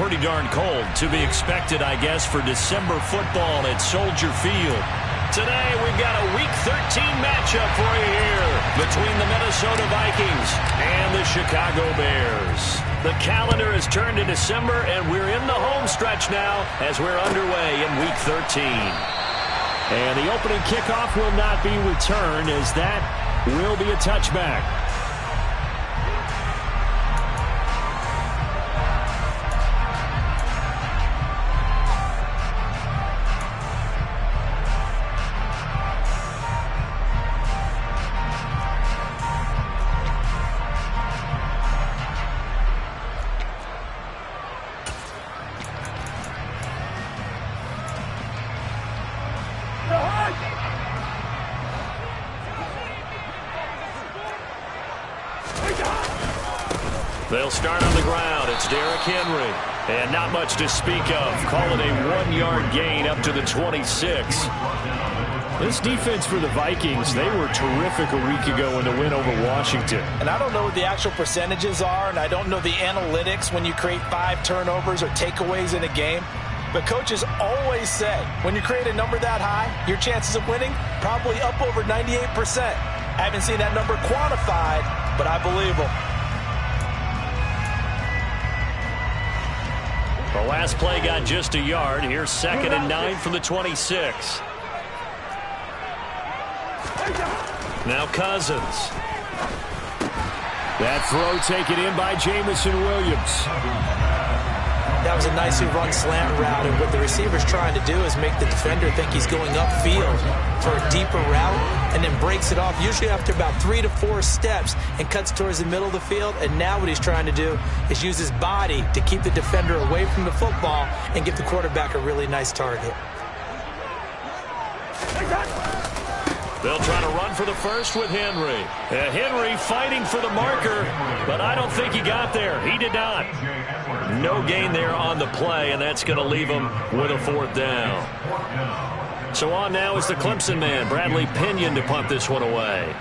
pretty darn cold. To be expected, I guess, for December football at Soldier Field. Today, we've got a Week 13 matchup for you here between the Minnesota Vikings and the Chicago Bears. The calendar has turned to December, and we're in the home stretch now as we're underway in Week 13. And the opening kickoff will not be returned, as that will be a touchback. They'll start on the ground. It's Derrick Henry. And not much to speak of. Call it a 1-yard gain up to the 26. This defense for the Vikings, they were terrific a week ago in the win over Washington. And I don't know what the actual percentages are, and I don't know the analytics when you create 5 turnovers or takeaways in a game. But coaches always say, when you create a number that high, your chances of winning probably up over 98%. I haven't seen that number quantified, but I believe them. The last play got just a yard. Here's 2nd and 9 from the 26. Now Cousins. That throw taken in by Jamison Williams. That was a nicely run slant route, and what the receiver's trying to do is make the defender think he's going upfield for a deeper route and then breaks it off, usually after about 3 to 4 steps, and cuts towards the middle of the field. And now what he's trying to do is use his body to keep the defender away from the football and give the quarterback a really nice target. They'll try to run for the first with Henry. Henry fighting for the marker, but I don't think he got there. He did not. No gain there on the play, and that's going to leave him with a 4th down. So on now is the Clemson man, Bradley Pinion, to punt this one away.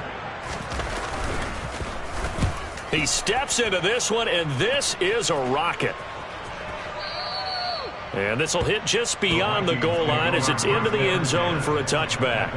He steps into this one, and this is a rocket. And this will hit just beyond the goal line as it's into the end zone for a touchback.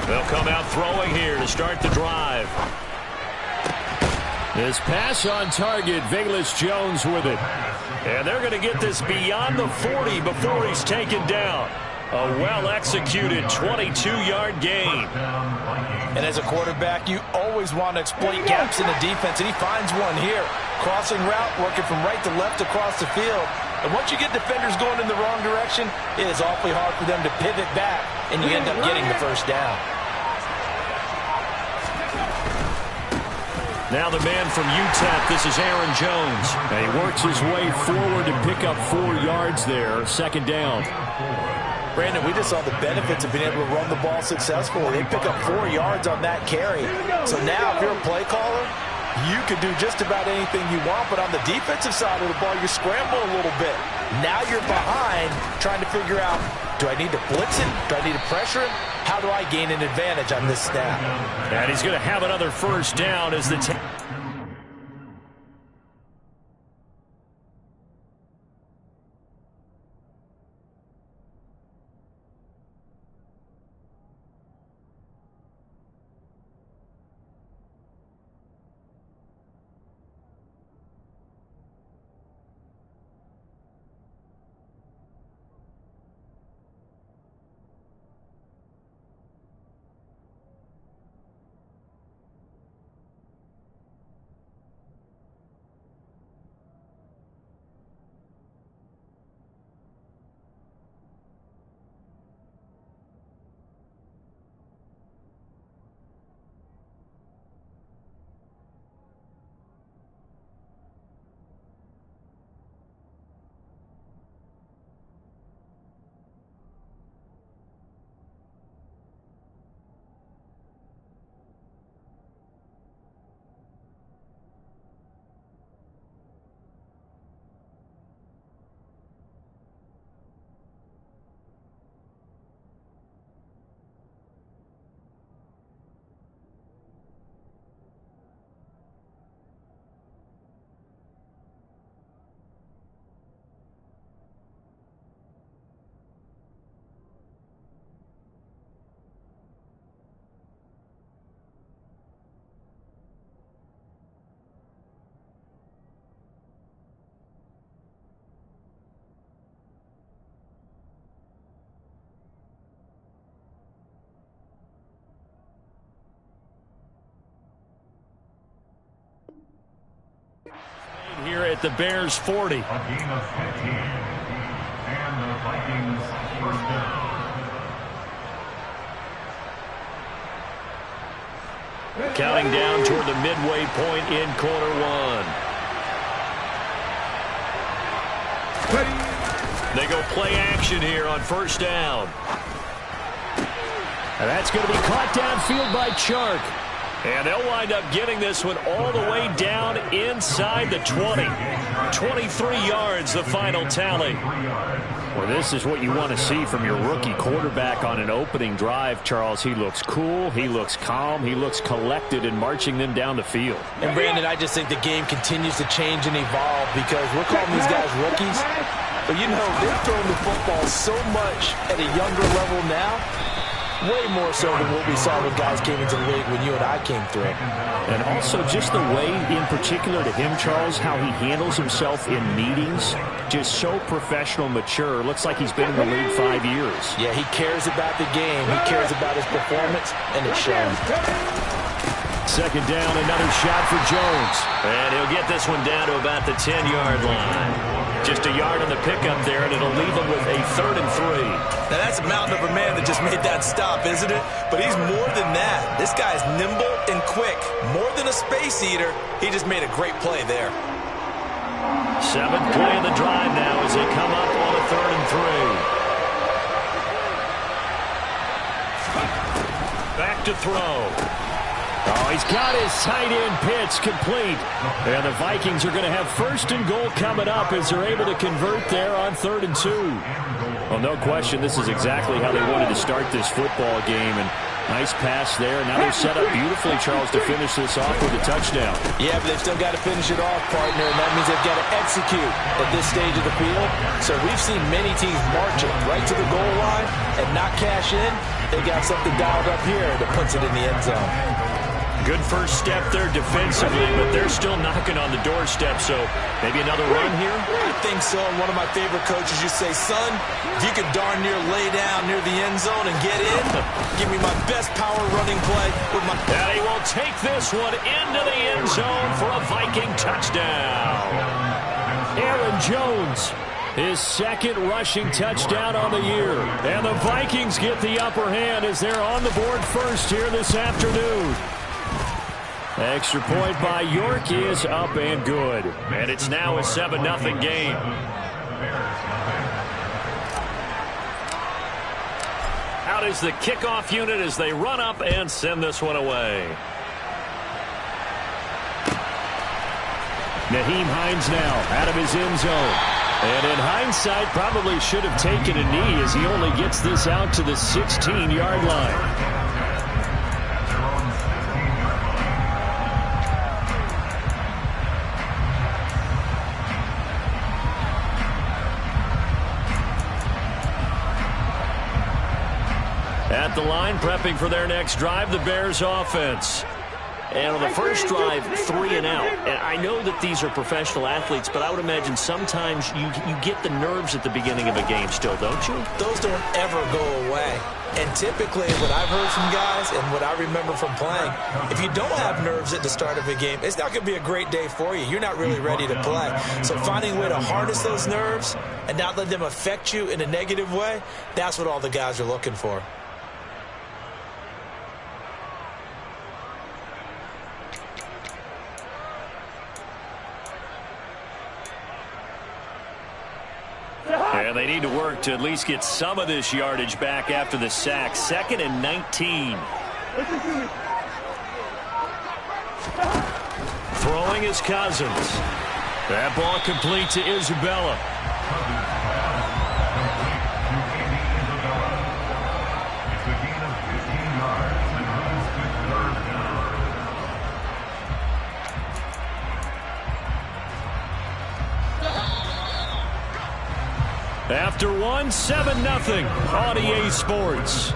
They'll come out throwing here to start the drive. This pass on target, Velus Jones with it. And they're going to get this beyond the 40 before he's taken down. A well-executed 22-yard gain. And as a quarterback, you always want to exploit gaps in the defense, and he finds one here. Crossing route, working from right to left across the field. And once you get defenders going in the wrong direction, it is awfully hard for them to pivot back, and you end up getting the first down. Now the man from UTEP, this is Aaron Jones. And he works his way forward to pick up 4 yards there, 2nd down. Brandon, we just saw the benefits of being able to run the ball successfully. They pick up 4 yards on that carry. So now if you're a play caller, you can do just about anything you want, but on the defensive side of the ball, you scramble a little bit. Now you're behind trying to figure out, do I need to blitz it? Do I need to pressure it? How do I gain an advantage on this snap? And he's going to have another first down as the at the Bears' 40. A gain of 15. And the Vikings first down. Counting down toward the midway point in quarter one. They go play action here on first down. And that's going to be caught downfield by Chark. And they'll wind up getting this one all the way down inside the 20. 23 yards, the final tally. Well, this is what you want to see from your rookie quarterback on an opening drive, Charles. He looks cool, he looks calm, he looks collected in marching them down the field. And, Brandon, I just think the game continues to change and evolve because we're calling these guys rookies. But, you know, they're throwing the football so much at a younger level now. Way more so than what we saw when guys came into the league when you and I came through. And also just the way, in particular to him, Charles, how he handles himself in meetings. Just so professional, mature. Looks like he's been in the league 5 years. Yeah, he cares about the game. He cares about his performance, and it shows. Second down, another shot for Jones. And he'll get this one down to about the 10-yard line. Just a yard on the pickup there, and it'll leave him with a 3rd and 3. Now, that's a mountain of a man that just made that stop, isn't it? But he's more than that. This guy's nimble and quick. More than a space eater, he just made a great play there. 7th play of the drive now as they come up on a 3rd and 3. Back to throw. Oh, he's got his tight end pitch complete. And the Vikings are going to have 1st and goal coming up as they're able to convert there on 3rd and 2. Well, no question, this is exactly how they wanted to start this football game. And nice pass there. Now they're set up beautifully, Charles, to finish this off with a touchdown. Yeah, but they've still got to finish it off, partner, and that means they've got to execute at this stage of the field. So we've seen many teams marching right to the goal line and not cash in. They got something dialed up here that puts it in the end zone. Good first step there defensively, but they're still knocking on the doorstep, so maybe another run here? I think so. And one of my favorite coaches used to say, son, if you can darn near lay down near the end zone and get in, give me my best power running play with my... And he will take this one into the end zone for a Viking touchdown. Aaron Jones, his 2nd rushing touchdown on the year. And the Vikings get the upper hand as they're on the board first here this afternoon. Extra point by York is up and good. And it's now a 7-0 game. Out is the kickoff unit as they run up and send this one away. Nyheim Hines now out of his end zone. And in hindsight, probably should have taken a knee as he only gets this out to the 16-yard line. At the line, prepping for their next drive, the Bears offense. And on the first drive, 3 and out. And I know that these are professional athletes, but I would imagine sometimes you get the nerves at the beginning of a game still, don't you? Those don't ever go away. And typically, what I've heard from guys and what I remember from playing, if you don't have nerves at the start of a game, it's not going to be a great day for you. You're not really ready to play. So finding a way to harness those nerves and not let them affect you in a negative way, that's what all the guys are looking for. And they need to work to at least get some of this yardage back after the sack. 2nd and 19. Throwing is Cousins. That ball complete to Isabella. After one, 7-0 on EA Sports.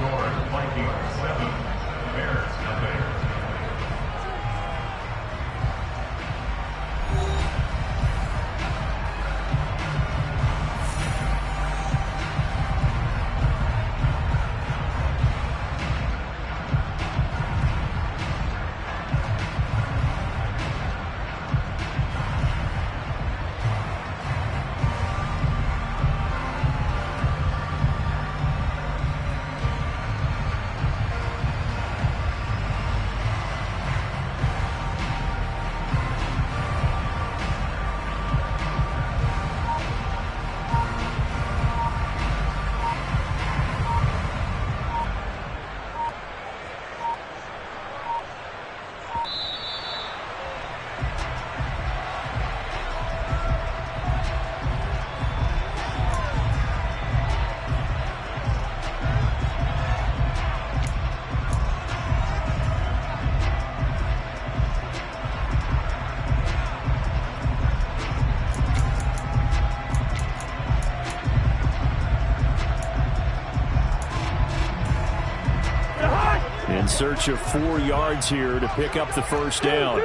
In search of 4 yards here to pick up the first down.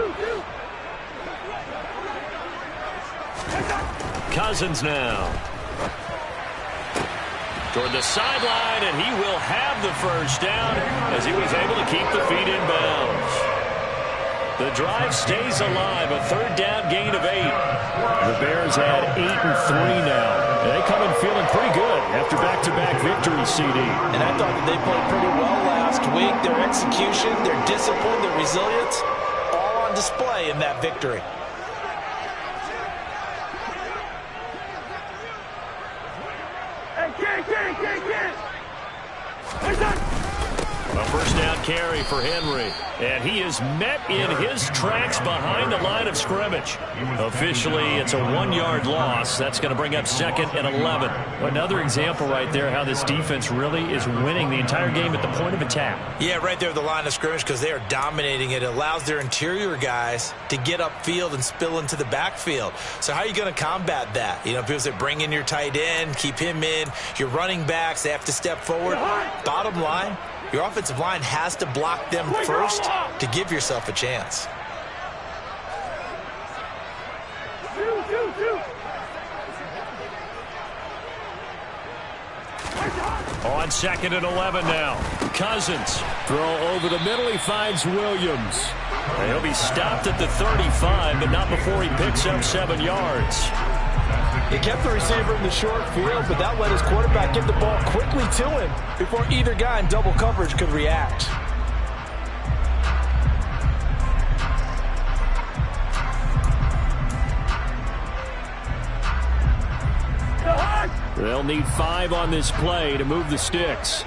Cousins now. Toward the sideline, and he will have the first down as he was able to keep the feet in bounds. The drive stays alive, a third down gain of 8. The Bears had 8 and 3 now. They come in feeling pretty good after back-to-back victories, CD. And I thought that they played pretty well last week. Their execution, their discipline, their resilience, all on display in that victory. A first down carry for Henry. And he is met in his tracks behind the line of scrimmage. Officially, it's a 1-yard loss. That's going to bring up 2nd and 11. Another example right there how this defense really is winning the entire game at the point of attack. Yeah, right there at the line of scrimmage because they are dominating it. It allows their interior guys to get upfield and spill into the backfield. So how are you going to combat that? You know, people say bring in your tight end, keep him in. Your running backs, they have to step forward. Bottom line, your offensive line has to block them first to give yourself a chance. On 2nd and 11 now. Cousins. Throw over the middle. He finds Williams. And he'll be stopped at the 35, but not before he picks up 7 yards. He kept the receiver in the short field, but that let his quarterback get the ball quickly to him before either guy in double coverage could react. They'll need 5 on this play to move the sticks.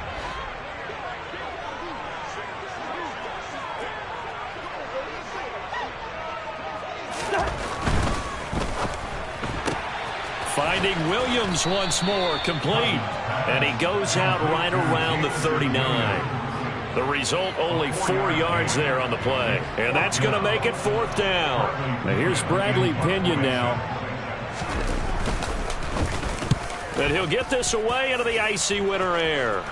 Finding Williams once more, complete. And he goes out right around the 39. The result, only 4 yards there on the play. And that's going to make it 4th down. Now here's Bradley Pinion now. And he'll get this away into the icy winter air.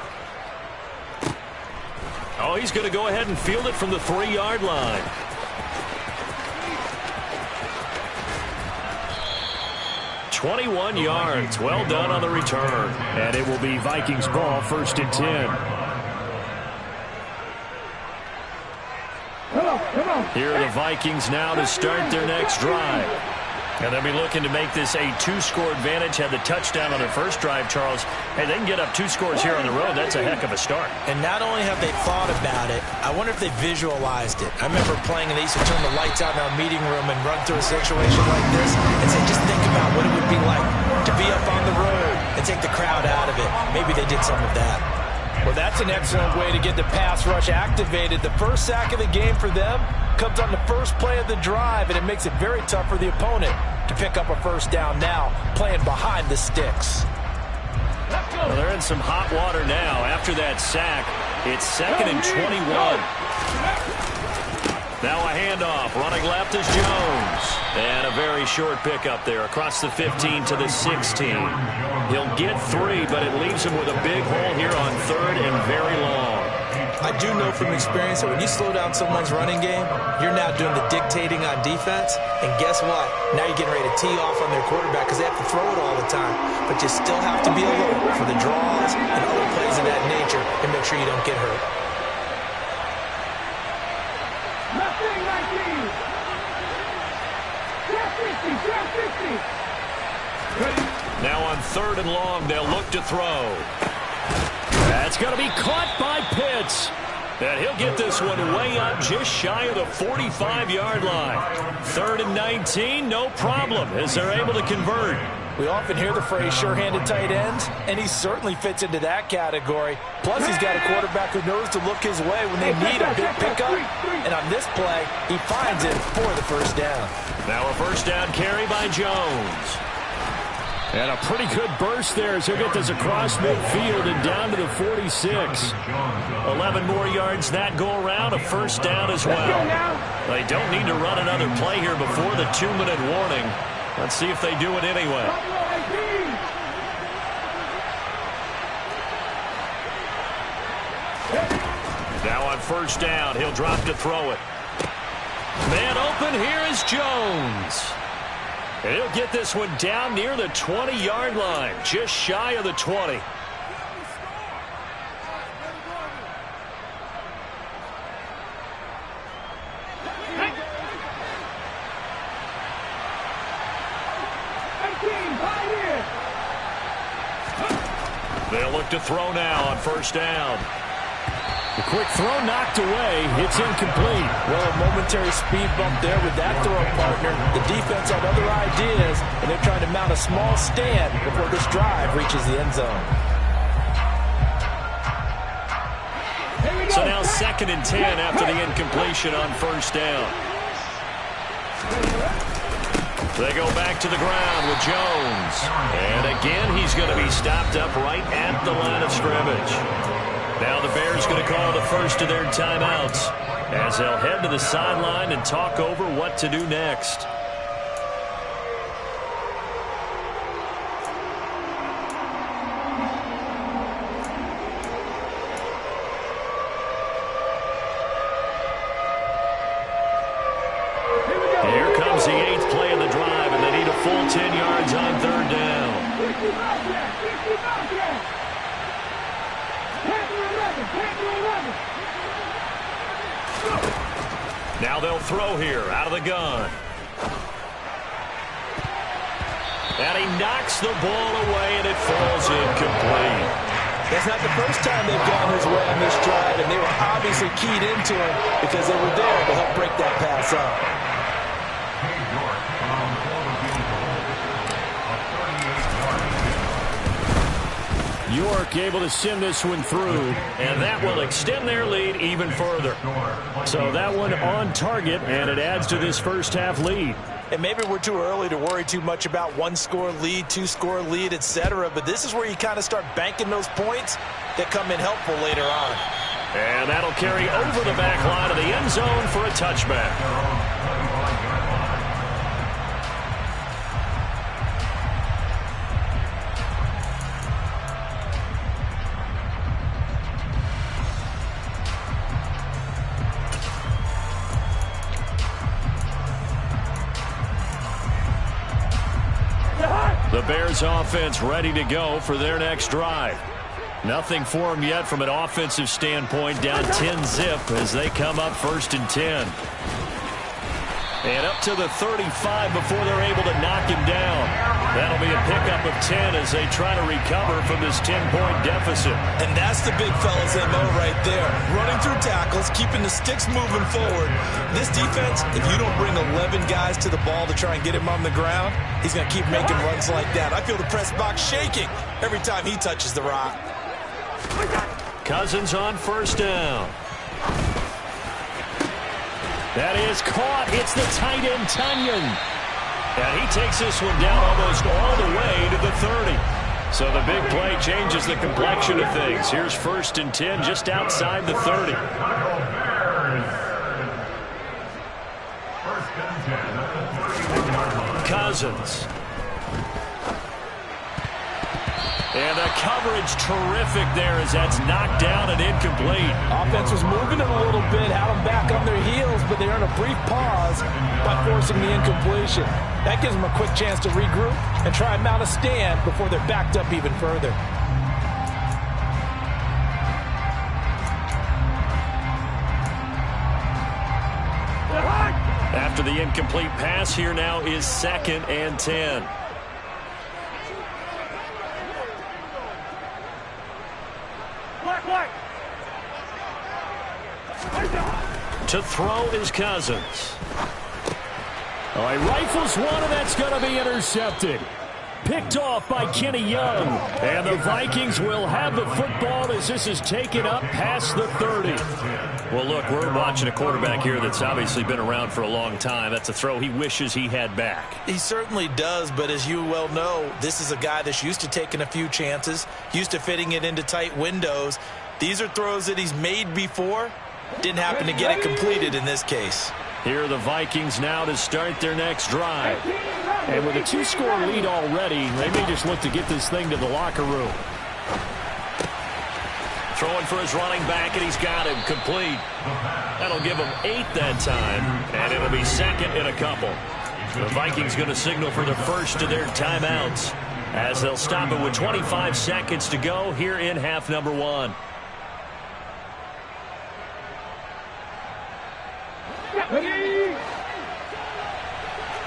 Oh, he's going to go ahead and field it from the 3-yard line. "21 yards. Well done on the return." And it will be Vikings ball, 1st and 10. Here are the Vikings now to start their next drive. And they'll be looking to make this a 2-score advantage. Had the touchdown on their first drive, Charles. Hey, they can get up 2 scores here on the road. That's a heck of a start. And not only have they thought about it, I wonder if they visualized it. I remember playing, and they used to turn the lights out in our meeting room and run through a situation like this and say, just think about what it would be like to be up on the road and take the crowd out of it. Maybe they did some of that. Well, that's an excellent way to get the pass rush activated. The first sack of the game for them comes on the first play of the drive, and it makes it very tough for the opponent to pick up a first down now, playing behind the sticks. Well, they're in some hot water now. After that sack, it's 2nd and 21. Now a handoff. Running left is Jones. And a very short pickup there across the 15 to the 16. He'll get 3, but it leaves him with a big hole here on 3rd and very long. I do know from experience that when you slow down someone's running game, you're now doing the dictating on defense. And guess what? Now you're getting ready to tee off on their quarterback because they have to throw it all the time. But you still have to be alert for the draws and other plays of that nature and make sure you don't get hurt. Now on 3rd and long, they'll look to throw. That's going to be caught by Pitts. And he'll get this one way up just shy of the 45-yard line. 3rd and 19, no problem, as they're able to convert. We often hear the phrase sure-handed tight ends, and he certainly fits into that category. Plus, he's got a quarterback who knows to look his way when they need a big pickup. And on this play, he finds it for the first down. Now a first down carry by Jones. And a pretty good burst there as he'll get this across midfield and down to the 46. 11 more yards that go around, a first down as well. They don't need to run another play here before the 2-minute warning. Let's see if they do it anyway. Now on first down, he'll drop to throw it. Man open, here is Jones. And he'll get this one down near the 20-yard line, just shy of the 20. They'll look to throw now on first down. The quick throw knocked away. It's incomplete. Well, a momentary speed bump there with that throw partner. The defense had other ideas, and they're trying to mount a small stand before this drive reaches the end zone. So now 2nd and 10 after the incompletion on first down. They go back to the ground with Jones. And again, he's going to be stopped up right at the line of scrimmage. Now the Bears going to call the first of their timeouts as they'll head to the sideline and talk over what to do next. Here comes the 8th play of the drive, and they need a full 10 yards on third down. Now they'll throw here out of the gun. And he knocks the ball away, and it falls incomplete. That's not the first time they've gone his way on this drive, and they were obviously keyed into him because they were there to help break that pass up. York able to send this one through, and that will extend their lead even further. So that one on target, and it adds to this first half lead. And maybe we're too early to worry too much about 1-score lead, 2-score lead, etc. But this is where you kind of start banking those points that come in helpful later on. And that'll carry over the back line of the end zone for a touchback. The Bears offense ready to go for their next drive. Nothing for them yet from an offensive standpoint, down 10-zip as they come up 1st and 10. And up to the 35 before they're able to knock him down. That'll be a pickup of 10 as they try to recover from this 10-point deficit. And that's the big fella's MO right there. Running through tackles, keeping the sticks moving forward. This defense, if you don't bring 11 guys to the ball to try and get him on the ground, he's going to keep making runs like that. I feel the press box shaking every time he touches the rock. Cousins on first down. That is caught. It's the tight end, Tunyon. And he takes this one down almost all the way to the 30. So the big play changes the complexion of things. Here's 1st and 10 just outside the 30. Cousins. And the coverage terrific there as that's knocked down and incomplete. Offense was moving it a little bit, had them back on their heels, but they're in a brief pause by forcing the incompletion. That gives them a quick chance to regroup and try and mount a stand before they're backed up even further. After the incomplete pass, here now is 2nd and 10. To throw is Cousins. Oh, he rifles one, and that's going to be intercepted. Picked off by Kenny Young. And the Vikings will have the football as this is taken up past the 30. Well, look, we're watching a quarterback here that's obviously been around for a long time. That's a throw he wishes he had back. He certainly does, but as you well know, this is a guy that's used to taking a few chances, used to fitting it into tight windows. These are throws that he's made before. Didn't happen to get it completed in this case. Here are the Vikings now to start their next drive. And with a 2-score lead already, they may just look to get this thing to the locker room. Throwing for his running back, and he's got him complete. That'll give him 8 that time, and it'll be second in a couple. The Vikings going to signal for the first of their timeouts as they'll stop it with 25 seconds to go here in half number 1. Ready?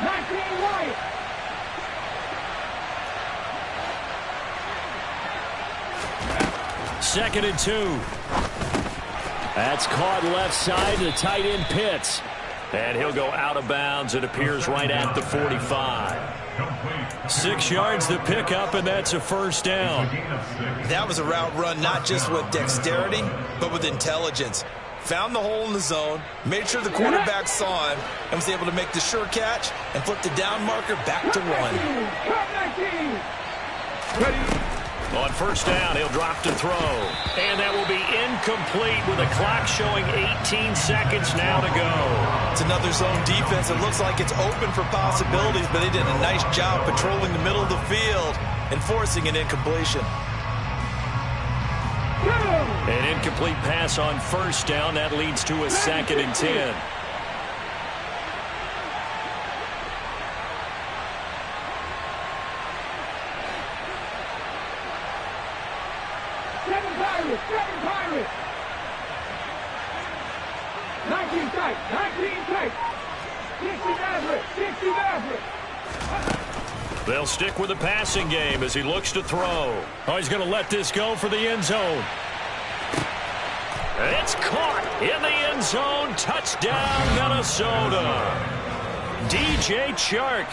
19 right. Second and 2. That's caught left side. The tight end Pitts. And he'll go out of bounds. It appears right at the 45. 6 yards to pick up, and that's a first down. That was a route run not just with dexterity, but with intelligence. Found the hole in the zone, made sure the quarterback saw him, and was able to make the sure catch and flip the down marker back to 1. Ready? On first down, he'll drop to throw. And that will be incomplete with the clock showing 18 seconds now to go. It's another zone defense. It looks like it's open for possibilities, but they did a nice job patrolling the middle of the field and forcing an incompletion. An incomplete pass on first down. That leads to a second and 10. Seven Pirates. 19 tight. 60 Maverick. They'll stick with the passing game as he looks to throw. Oh, he's going to let this go for the end zone. It's caught in the end zone. Touchdown, Minnesota. DJ Chark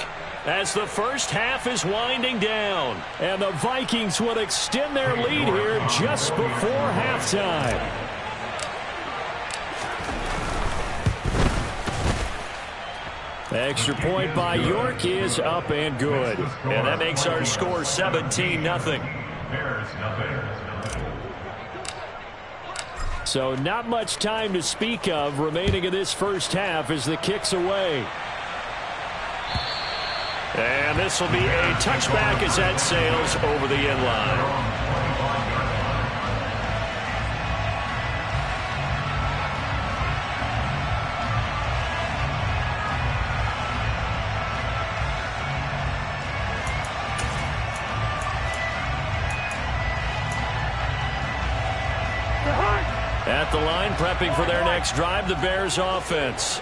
as the first half is winding down. And the Vikings would extend their lead here just before halftime. Extra point by York is up and good. And that makes our score 17-0. So not much time to speak of remaining in this first half as the kick's away. And this will be a touchback as that sails over the end line. At the line, prepping for their next drive, the Bears offense.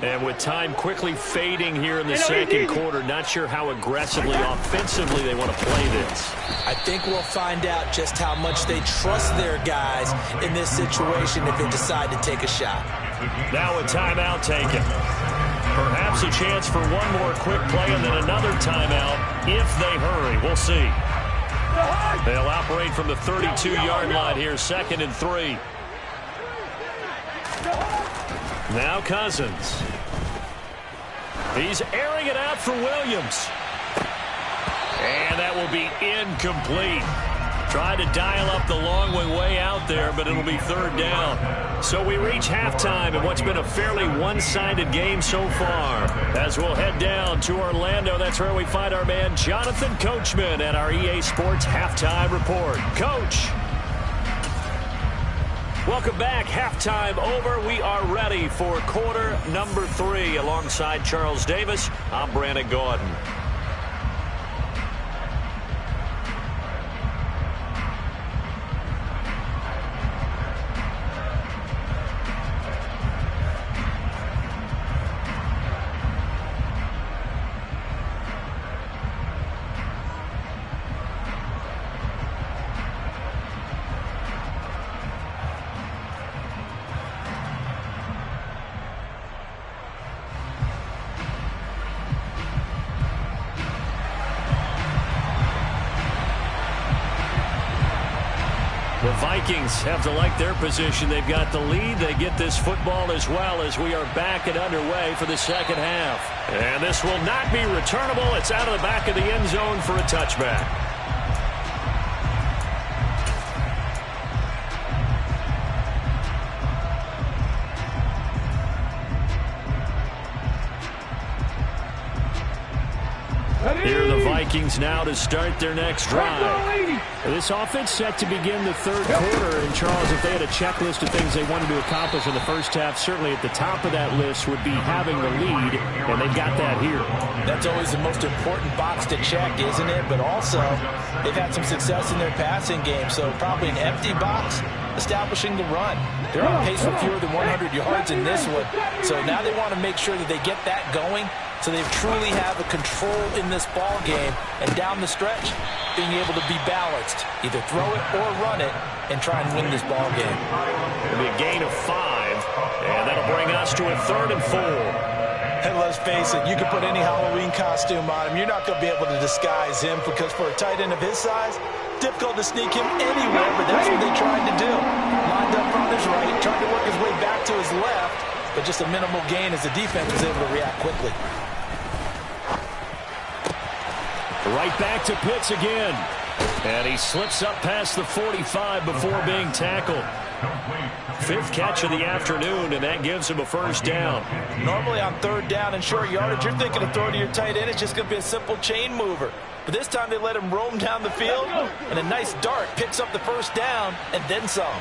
And with time quickly fading here in the second quarter, not sure how aggressively, offensively they want to play this. I think we'll find out just how much they trust their guys in this situation if they decide to take a shot. Now a timeout taken. Perhaps a chance for one more quick play and then another timeout if they hurry. We'll see. They'll operate from the 32-yard line here, 2nd and 3. Now Cousins. He's airing it out for Williams. And that will be incomplete. Tried to dial up the long way out there, but it'll be 3rd down. So we reach halftime in what's been a fairly one-sided game so far. As we'll head down to Orlando, that's where we find our man Jonathan Coachman at our EA Sports Halftime Report. Coach. Welcome back. Halftime over. We are ready for quarter number 3. Alongside Charles Davis, I'm Brandon Gordon. The Vikings have to like their position. They've got the lead. They get this football as well as we are back and underway for the second half. And this will not be returnable. It's out of the back of the end zone for a touchback. Here are the Vikings. Vikings now to start their next drive. This offense set to begin the third quarter. And, Charles, if they had a checklist of things they wanted to accomplish in the first half, certainly at the top of that list would be having the lead, and they've got that here. That's always the most important box to check, isn't it? But also, they've had some success in their passing game, so probably an empty box establishing the run. They're on pace for fewer than 100 yards in this one, so now they want to make sure that they get that going so they truly have a control in this ball game, and down the stretch, being able to be balanced, either throw it or run it, and try and win this ball game. It'll be a gain of 5, and that'll bring us to a 3rd and 4. And let's face it, you can put any Halloween costume on him. You're not going to be able to disguise him, because for a tight end of his size, difficult to sneak him anywhere, but that's what they tried to do. Lined up on his right, tried to work his way back to his left, but just a minimal gain as the defense was able to react quickly. Right back to Pitts again. And he slips up past the 45 before being tackled. 5th catch of the afternoon, and that gives him a first down. Normally on 3rd down and short yardage, you're thinking of throwing to your tight end. It's just going to be a simple chain mover. But this time they let him roam down the field, and a nice dart picks up the first down and then some.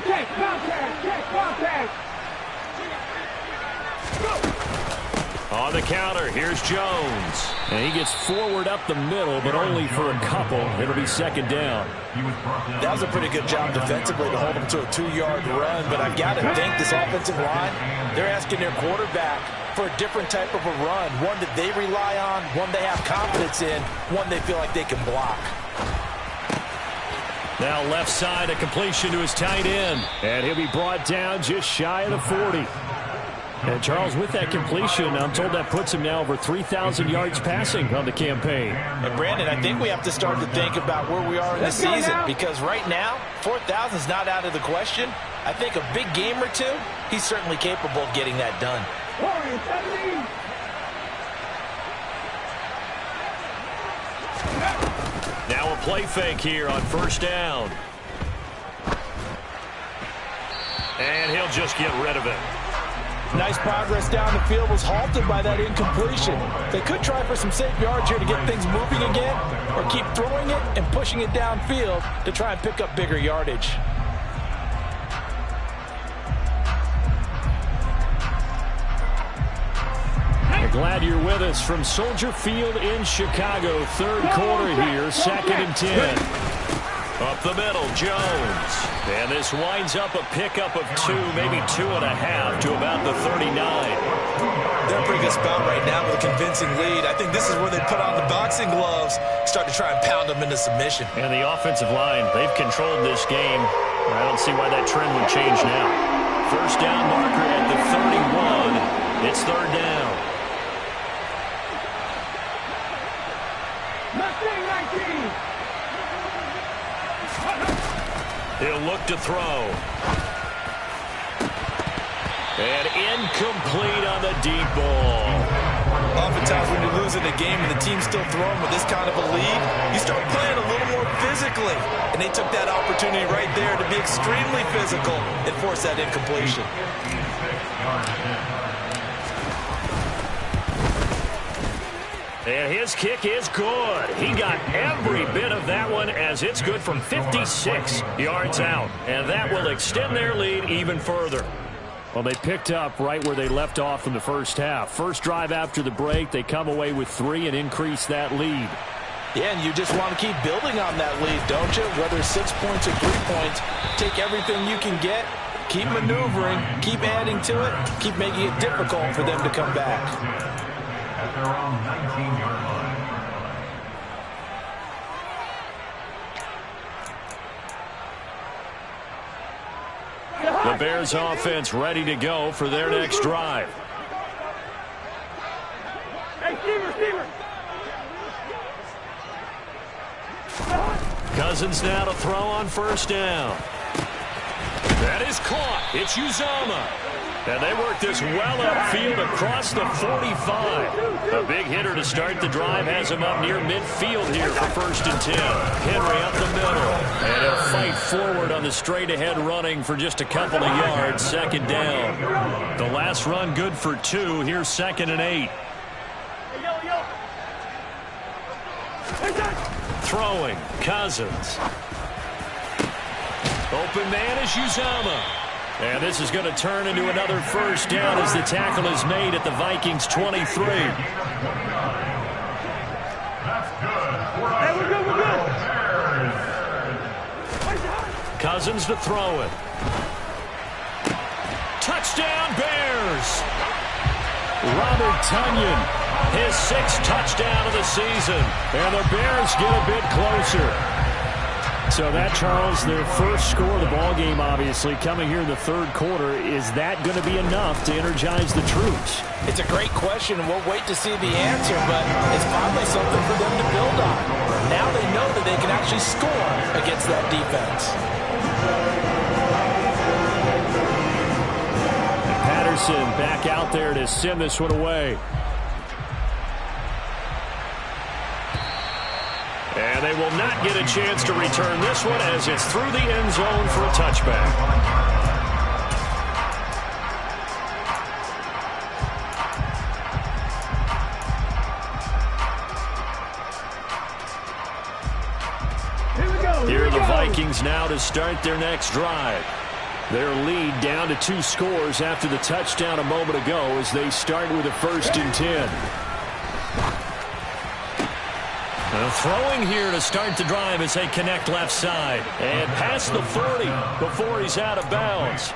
Check contact! Check contact! On the counter, here's Jones. And he gets forward up the middle, but only for a couple. It'll be 2nd down. That was a pretty good job defensively to hold him to a 2-yard run, but I've got to think this offensive line, they're asking their quarterback for a different type of a run, one that they rely on, one they have confidence in, one they feel like they can block. Now left side, a completion to his tight end. And he'll be brought down just shy of the 40. And, Charles, with that completion, I'm told that puts him now over 3,000 yards passing on the campaign. And, Brandon, I think we have to start to think about where we are in the season, because right now, 4,000 is not out of the question. I think a big game or two, he's certainly capable of getting that done. Now a play fake here on 1st down. And he'll just get rid of it. Nice progress down the field, was halted by that incompletion. They could try for some safe yards here to get things moving again, or keep throwing it and pushing it downfield to try and pick up bigger yardage. Glad you're with us from Soldier Field in Chicago. 3rd quarter here, 2nd and 10. Up the middle, Jones. And this winds up a pickup of 2, maybe 2.5 to about the 39. They're in a pretty good spot right now with a convincing lead. I think this is where they put on the boxing gloves, start to try and pound them into submission. And the offensive line, they've controlled this game. I don't see why that trend would change now. 1st down marker at the 31. It's 3rd down. He'll look to throw. And incomplete on the deep ball. Oftentimes when you're losing a game and the team's still throwing with this kind of a lead, you start playing a little more physically. And they took that opportunity right there to be extremely physical and force that incompletion. And his kick is good. He got every bit of that one, as it's good from 56 yards out. And that will extend their lead even further. Well, they picked up right where they left off in the first half. First drive after the break, they come away with 3 and increase that lead. Yeah, and you just want to keep building on that lead, don't you? Whether it's 6 points or 3 points, take everything you can get, keep maneuvering, keep adding to it, keep making it difficult for them to come back. At their own 19-yard line. The Bears offense ready to go for their next drive. Hey, receiver. Cousins now to throw on 1st down. That is caught. It's Uzomah. And they work this well upfield across the 45. A big hitter to start the drive has him up near midfield here for 1st and 10. Henry up the middle. And he'll fight forward on the straight-ahead running for just a couple of yards. 2nd down. The last run good for 2. Here's 2nd and 8. Throwing. Cousins. Open man is Uzomah. And this is going to turn into another 1st down as the tackle is made at the Vikings 23. That's good. Hey, we're good, we're good. Cousins to throw it. Touchdown, Bears! Robert Tonyan, his 6th touchdown of the season. And the Bears get a bit closer. So that, Charles, their first score of the ball game, obviously, coming here in the 3rd quarter. Is that going to be enough to energize the troops? It's a great question, and we'll wait to see the answer, but it's finally something for them to build on. Now they know that they can actually score against that defense. And Patterson back out there to send this one away. And they will not get a chance to return this one as it's through the end zone for a touchback. Here are the Vikings now to start their next drive. Their lead down to 2 scores after the touchdown a moment ago as they start with a 1st and 10. Throwing here to start the drive as they connect left side. And past the 40 before he's out of bounds.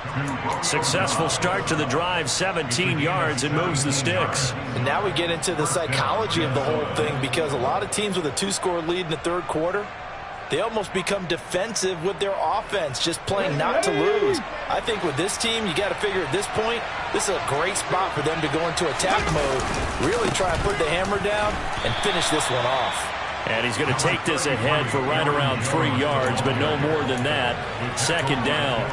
Successful start to the drive, 17 yards, and moves the sticks. And now we get into the psychology of the whole thing, because a lot of teams with a 2-score lead in the 3rd quarter, they almost become defensive with their offense, just playing not to lose. I think with this team, you got to figure at this point, this is a great spot for them to go into attack mode, really try and put the hammer down and finish this one off. And he's going to take this ahead for right around 3 yards, but no more than that. 2nd down.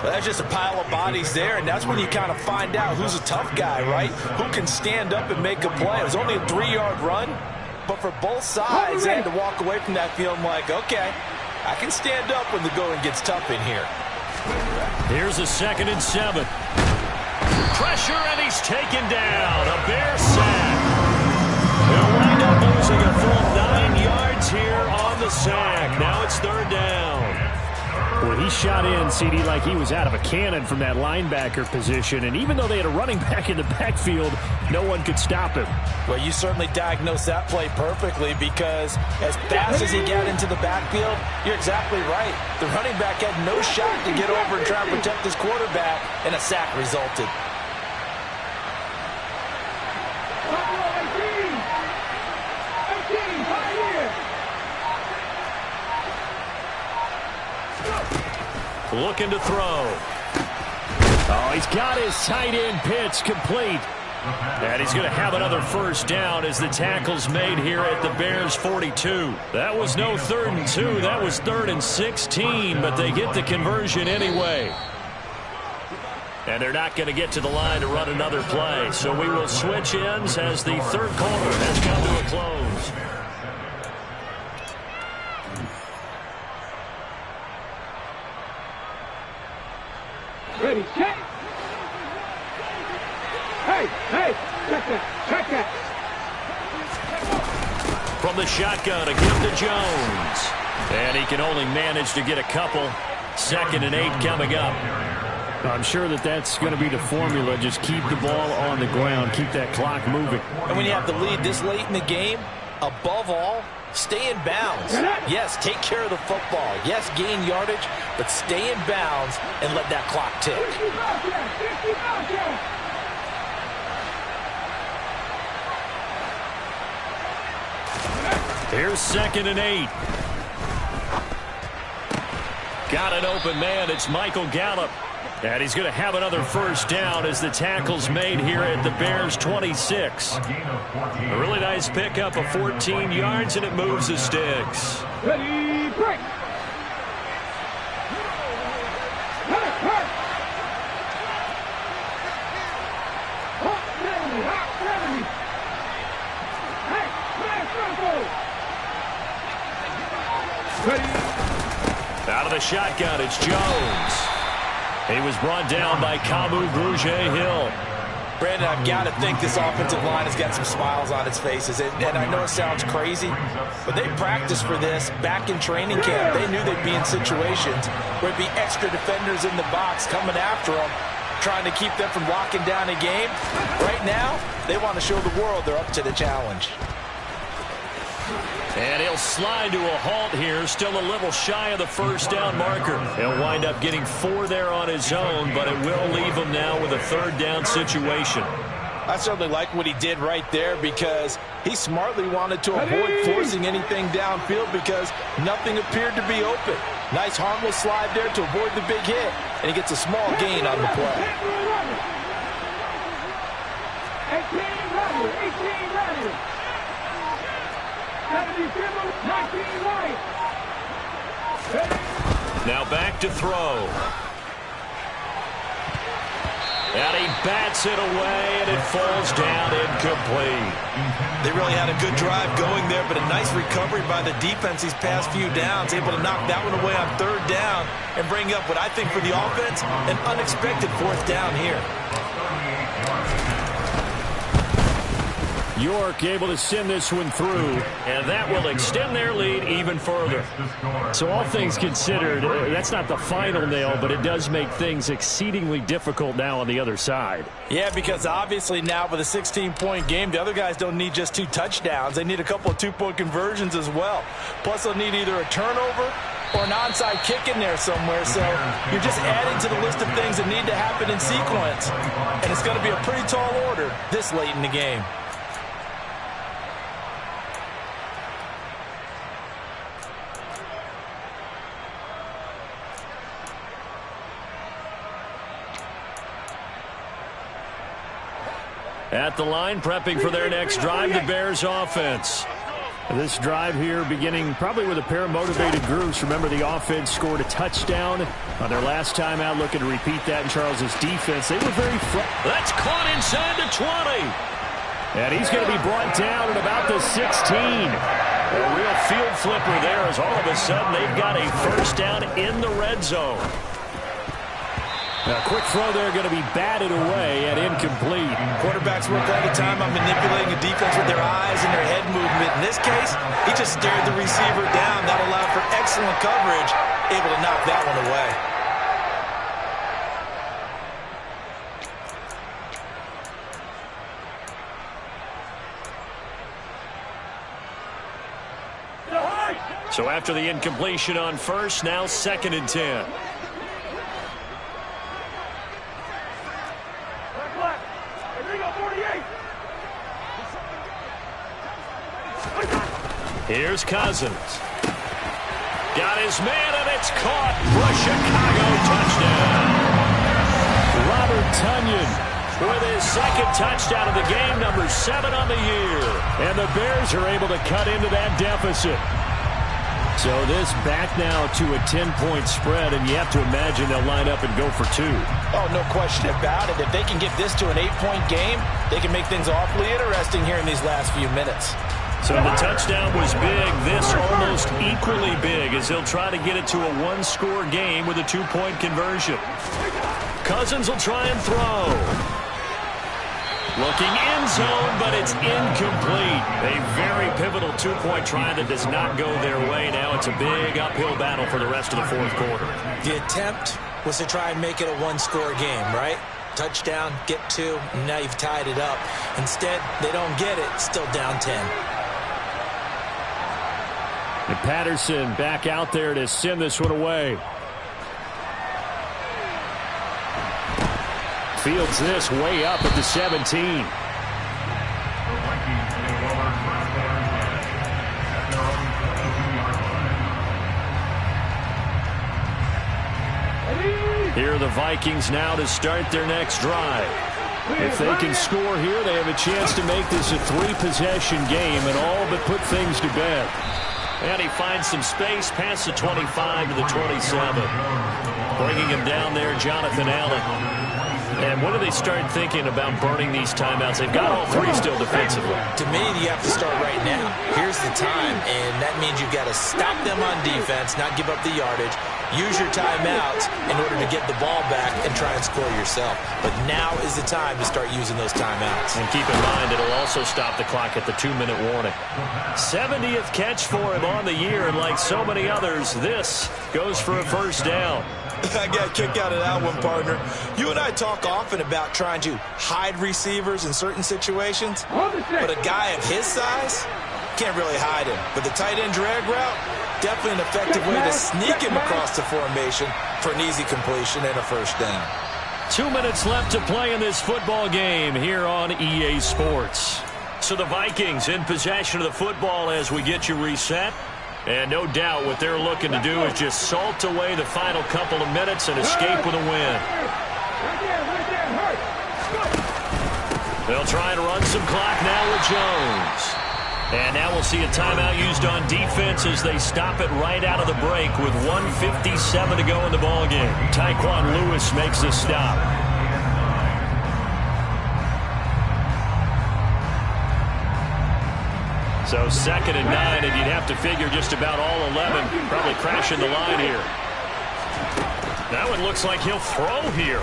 Well, that's just a pile of bodies there, and that's when you kind of find out who's a tough guy, right? Who can stand up and make a play. It was only a 3-yard run, but for both sides, they had to walk away from that feeling like, okay, I can stand up when the going gets tough in here. Here's a 2nd and 7. Pressure, and he's taken down. A Bear sack. They'll wind up losing a full 9 yards here on the sack. Now it's 3rd down. Well, he shot in, CD, like he was out of a cannon from that linebacker position. And even though they had a running back in the backfield, no one could stop him. Well, you certainly diagnosed that play perfectly, because as fast as he got into the backfield, you're exactly right. The running back had no shot to get over and try and protect his quarterback, and a sack resulted. Looking to throw. Oh, he's got his tight end pitch complete. And he's going to have another 1st down as the tackle's made here at the Bears 42. That was no 3rd and 2. That was 3rd and 16, but they get the conversion anyway. And they're not going to get to the line to run another play. So we will switch ends as the 3rd quarter has come to a close. Ready, check. Hey, check that. From the shotgun, a give to Jones. And he can only manage to get a couple. 2nd and 8 coming up. I'm sure that's going to be the formula. Just keep the ball on the ground. Keep that clock moving. And when you have the lead this late in the game, above all, stay in bounds. Yes, take care of the football. Yes, gain yardage, but stay in bounds and let that clock tick. Here's 2nd and 8. Got an open man. It's Michael Gallup. And he's going to have another 1st down as the tackle's made here at the Bears 26. A really nice pickup of 14 yards, and it moves the sticks. Ready, break. Out of the shotgun, it's Jones. He was brought down by Kamu Grugier-Hill. Brandon, I've got to think this offensive line has got some smiles on its faces. And I know it sounds crazy, but they practiced for this back in training camp. They knew they'd be in situations where it'd be extra defenders in the box coming after them, trying to keep them from locking down a game. Right now, they want to show the world they're up to the challenge. And he'll slide to a halt here, still a little shy of the first down marker. He'll wind up getting 4 there on his own, but it will leave him now with a third down situation. I certainly like what he did right there because he smartly wanted to avoid forcing anything downfield because nothing appeared to be open. Nice harmless slide there to avoid the big hit, and he gets a small gain on the play. 18 running. 77, 19 right. Now back to throw. And he bats it away, and it falls down incomplete. They really had a good drive going there, but a nice recovery by the defense these past few downs, able to knock that one away on third down and bring up what I think for the offense, an unexpected fourth down here. York able to send this one through, and that will extend their lead even further. So all things considered, that's not the final nail, but it does make things exceedingly difficult now on the other side. Yeah, because obviously now with a 16-point game, the other guys don't need just 2 touchdowns. They need a couple of 2-point conversions as well. Plus, they'll need either a turnover or an onside kick in there somewhere. So you're just adding to the list of things that need to happen in sequence. And it's going to be a pretty tall order this late in the game. At the line, prepping for their next drive, the Bears offense. This drive here beginning probably with a pair of motivated groups. Remember, the offense scored a touchdown on their last time out, looking to repeat that in Charles's defense. They were very That's caught inside the 20. And he's going to be brought down at about the 16. A real field flipper there as all of a sudden they've got a first down in the red zone. A quick throw there going to be batted away and incomplete. Quarterbacks work all the time on manipulating a defense with their eyes and their head movement. In this case, he just stared the receiver down. That allowed for excellent coverage, able to knock that one away. So after the incompletion on first, now 2nd and 10. Here's Cousins. Got his man, and it's caught for Chicago. Touchdown. Robert Tonyan with his 2nd touchdown of the game, number 7 on the year. And the Bears are able to cut into that deficit. So this back now to a 10-point spread, and you have to imagine they'll line up and go for 2. Oh, no question about it. If they can get this to an 8-point game, they can make things awfully interesting here in these last few minutes. So the touchdown was big. This almost equally big as they'll try to get it to a 1-score game with a 2-point conversion. Cousins will try and throw. Looking end zone, but it's incomplete. A very pivotal 2-point try that does not go their way. Now it's a big uphill battle for the rest of the 4th quarter. The attempt was to try and make it a 1-score game, right? Touchdown, get 2, and now you've tied it up. Instead, they don't get it, still down 10. And Patterson back out there to send this one away. Fields this way up at the 17. Here are the Vikings now to start their next drive. If they can score here, they have a chance to make this a 3-possession game and all but put things to bed. And he finds some space past the 25 to the 27. Bringing him down there, Jonathan Allen. And when do they start thinking about burning these timeouts? They've got all 3 still defensively. To me, you have to start right now. Here's the time, and that means you've got to stop them on defense, not give up the yardage, use your timeouts in order to get the ball back and try and score yourself. But now is the time to start using those timeouts. And keep in mind, it'll also stop the clock at the 2-minute warning. 70th catch for him on the year, and like so many others, this goes for a first down. I got a kick out of that one, partner. You and I talk often about trying to hide receivers in certain situations, but a guy of his size can't really hide him. But the tight end drag route, definitely an effective way to sneak him across the formation for an easy completion and a first down. 2 minutes left to play in this football game here on EA Sports. So the Vikings in possession of the football as we get you reset. And no doubt what they're looking to do is just salt away the final couple of minutes and escape with a win. They'll try and run some clock now with Jones. And now we'll see a timeout used on defense as they stop it right out of the break with 1:57 to go in the ballgame. Tyquan Lewis makes the stop. So 2nd and 9, and you'd have to figure just about all 11 probably crashing the line here. That one looks like he'll throw here.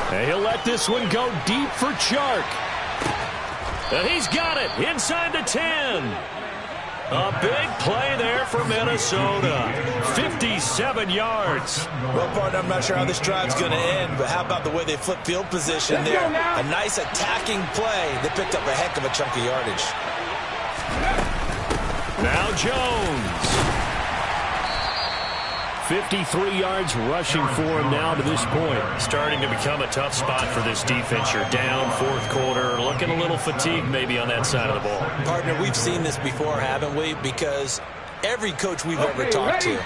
And he'll let this one go deep for Chark. And he's got it inside the 10. A big play there for Minnesota. 57 yards. Well, partner, I'm not sure how this drive's going to end, but how about the way they flip field position there? A nice attacking play. They picked up a heck of a chunk of yardage. Now Jones. 53 yards rushing for him now to this point. Starting to become a tough spot for this defense. You're down 4th quarter, looking a little fatigued maybe on that side of the ball. Partner, we've seen this before, haven't we? Because every coach we've ever talked to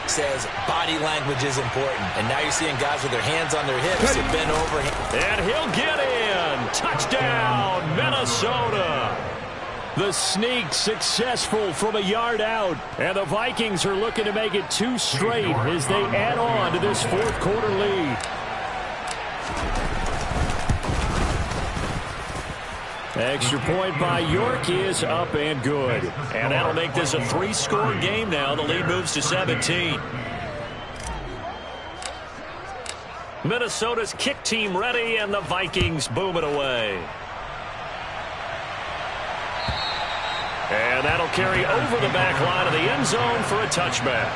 says body language is important. And now you're seeing guys with their hands on their hips and bent over. And he'll get in. Touchdown, Minnesota. The sneak successful from a yard out. And the Vikings are looking to make it 2 straight as they add on to this 4th quarter lead. Extra point by York is up and good. And that'll make this a 3-score game now. The lead moves to 17. Minnesota's kick team ready, and the Vikings boom it away. And that'll carry over the back line of the end zone for a touchback.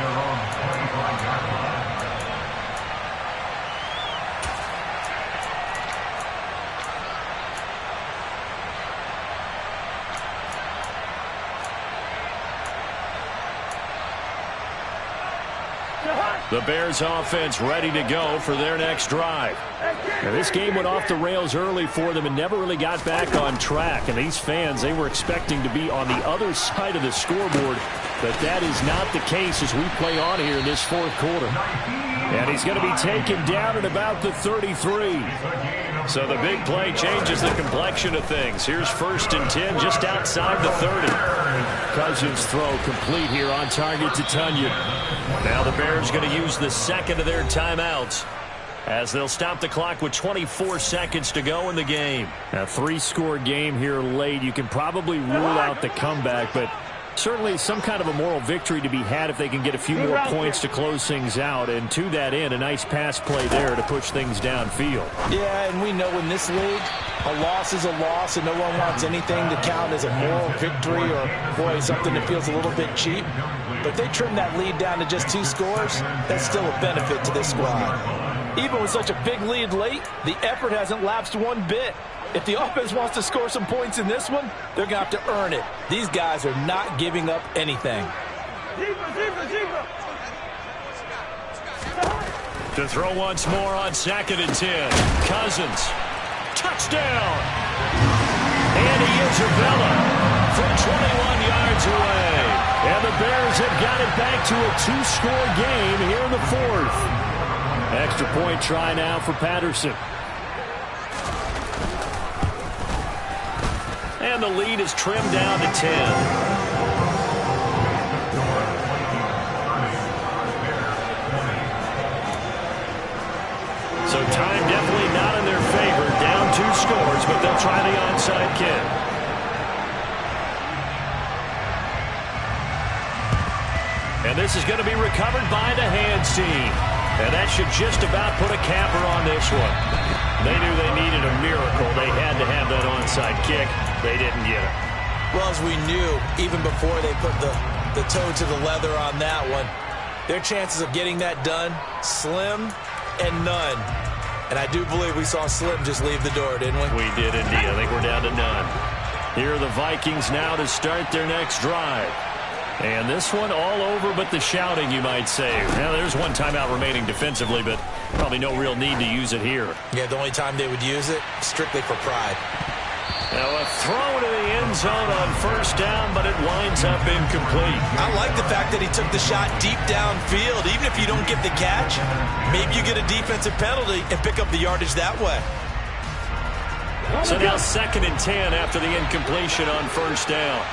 The Bears offense ready to go for their next drive. Now, this game went off the rails early for them and never really got back on track. And these fans, they were expecting to be on the other side of the scoreboard. But that is not the case as we play on here in this 4th quarter. And he's going to be taken down at about the 33. So the big play changes the complexion of things. Here's 1st and 10 just outside the 30. Cousins throw complete here on target to Tunyon. Now the Bears going to use the 2nd of their timeouts as they'll stop the clock with 24 seconds to go in the game. A 3-score game here late. You can probably rule out the comeback, but certainly some kind of a moral victory to be had if they can get a few more points to close things out. And to that end, a nice pass play there to push things downfield. Yeah, and we know in this league, a loss is a loss, and no one wants anything to count as a moral victory or, boy, something that feels a little bit cheap. But if they trim that lead down to just 2 scores, that's still a benefit to this squad. Even with such a big lead late, the effort hasn't lapsed one bit. If the offense wants to score some points in this one, they're going to have to earn it. These guys are not giving up anything. To throw once more on 2nd and 10. Cousins. Touchdown. And he is Isabella from 21 yards away. And the Bears have got it back to a 2-score game here in the 4th. Extra point try now for Patterson. And the lead is trimmed down to 10. So time definitely not in their favor. Down 2 scores, but they'll try the onside kick. And this is going to be recovered by the hands team. And that should just about put a capper on this one. They knew they needed a miracle. They had to have that onside kick. They didn't get it. Well, as we knew, even before they put the toe to the leather on that one, their chances of getting that done, slim and none. And I do believe we saw Slim just leave the door, didn't we? We did indeed. I think we're down to none. Here are the Vikings now to start their next drive. And this one all over but the shouting, you might say. Now, there's one timeout remaining defensively, but probably no real need to use it here. Yeah, the only time they would use it, strictly for pride. Now a throw to the end zone on first down, but it winds up incomplete. I like the fact that he took the shot deep downfield. Even if you don't get the catch, maybe you get a defensive penalty and pick up the yardage that way. So now 2nd and 10 after the incompletion on first down.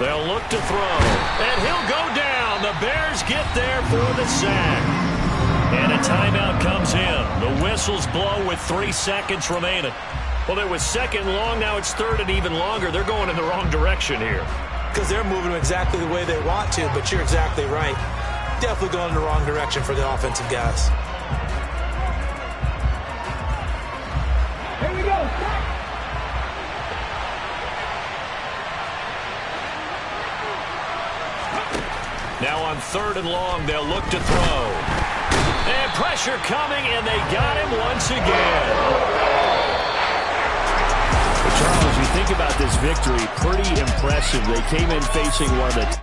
They'll look to throw, and he'll go down. The Bears get there for the sack. And a timeout comes in. The whistles blow with 3 seconds remaining. Well, it was 2nd long, now it's 3rd and even longer. They're going in the wrong direction here. Because they're moving exactly the way they want to, but you're exactly right. Definitely going in the wrong direction for the offensive guys. Here we go. Now on 3rd and long, they'll look to throw. And pressure coming, and they got him once again. Charles, you think about this victory, pretty impressive. They came in facing one of the